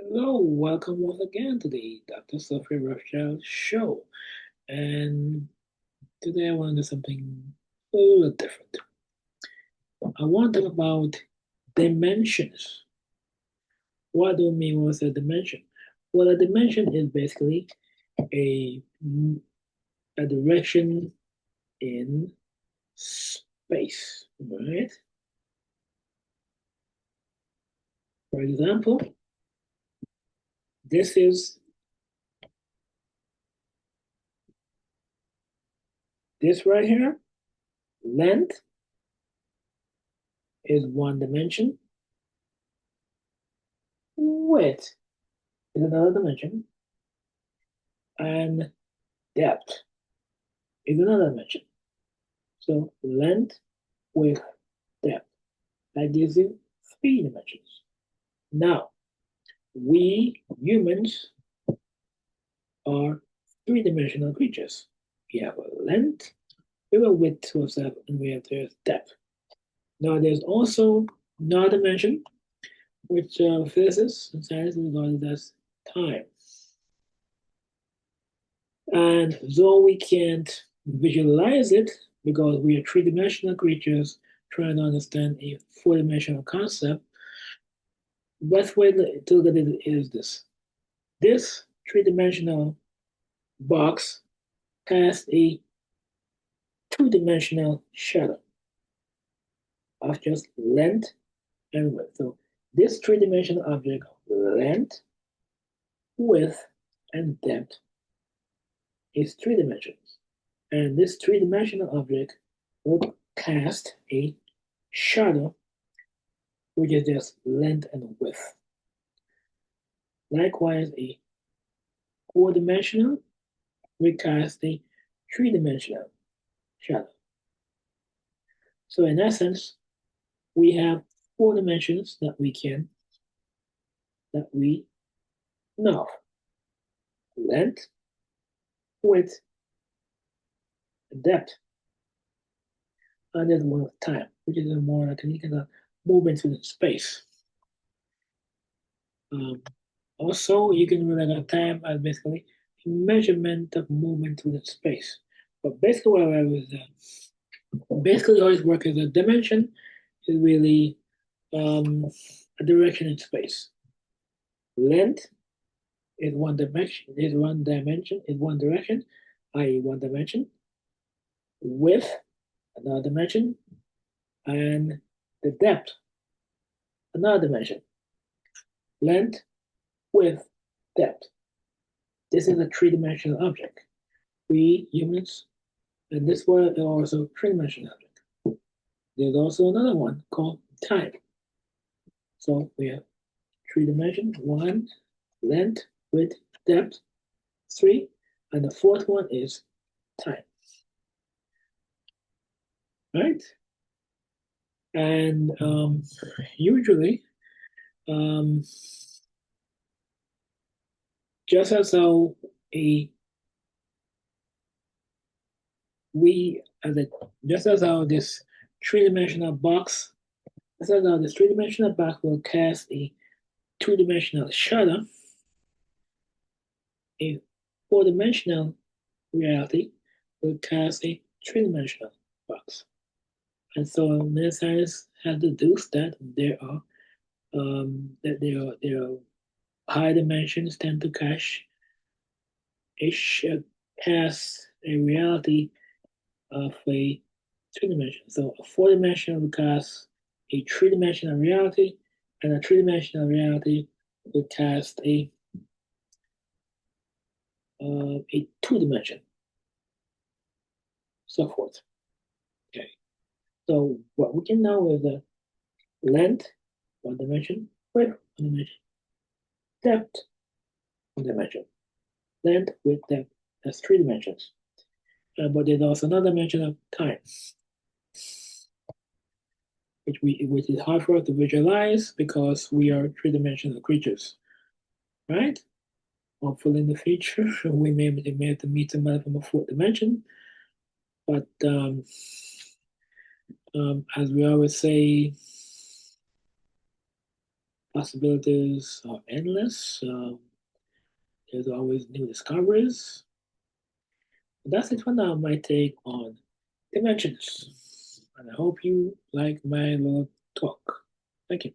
Hello, welcome once again to the Dr. Sophie Rothschild show. And today I want to do something a little different. I want to talk about dimensions. What do I mean when I say dimension? Well, a dimension is basically a, a direction in space, right? For example, this is this right here. Length is one dimension. Width is another dimension. And depth is another dimension. So length, width, depth. That gives you three dimensions. Now, we humans are three-dimensional creatures. We have a length, we have a width to ourselves, and we have the depth. Now, there's also another dimension, which physicists and scientists regard as time. And though we can't visualize it because we are three-dimensional creatures trying to understand a four-dimensional concept, best way to look at it is this. This three-dimensional box has a two-dimensional shadow of just length and width. So this three-dimensional object, length, width, and depth, is three dimensions. And this three-dimensional object will cast a shadow, which is just length and width. Likewise, a four-dimensional will cast a three-dimensional shadow. So in essence, we have four dimensions that we know: length, width, and depth. And there's one with time, which is more like a kind of movement within space. Um, Also, you can relate time as basically a measurement of movement within space. But basically, what I was basically how it works is a dimension is really a direction in space. Length is one dimension, is one direction, i.e., one dimension. Width, another dimension, and the depth, another dimension. Length, width, depth. This is a three-dimensional object. We humans, and this one is also three-dimensional object. There's also another one called time. So we have three dimensions: one, length, width, depth, three, and the fourth one is time. Right? And usually, um, just as how a we as a just as how this three-dimensional box, just as how this three-dimensional box will cast a two-dimensional shadow, a four-dimensional reality will cast a three-dimensional box. And so many scientists have deduced that there are high dimensions tend to cast a reality of a three dimension. So a four dimensional will cast a three-dimensional reality, and a three-dimensional reality will cast a two-dimension, so forth. Okay. So what we can know is the length, one dimension, width, one dimension, depth, one dimension. Length, width, depth, that's three dimensions. But there's also another dimension of time, which is hard for us to visualize because we are three-dimensional creatures, right? Hopefully in the future we may have to meet somebody from a fourth dimension. But as we always say, Possibilities are endless. There's always new discoveries. That's it for now, my take on dimensions. And I hope you like my little talk. Thank you.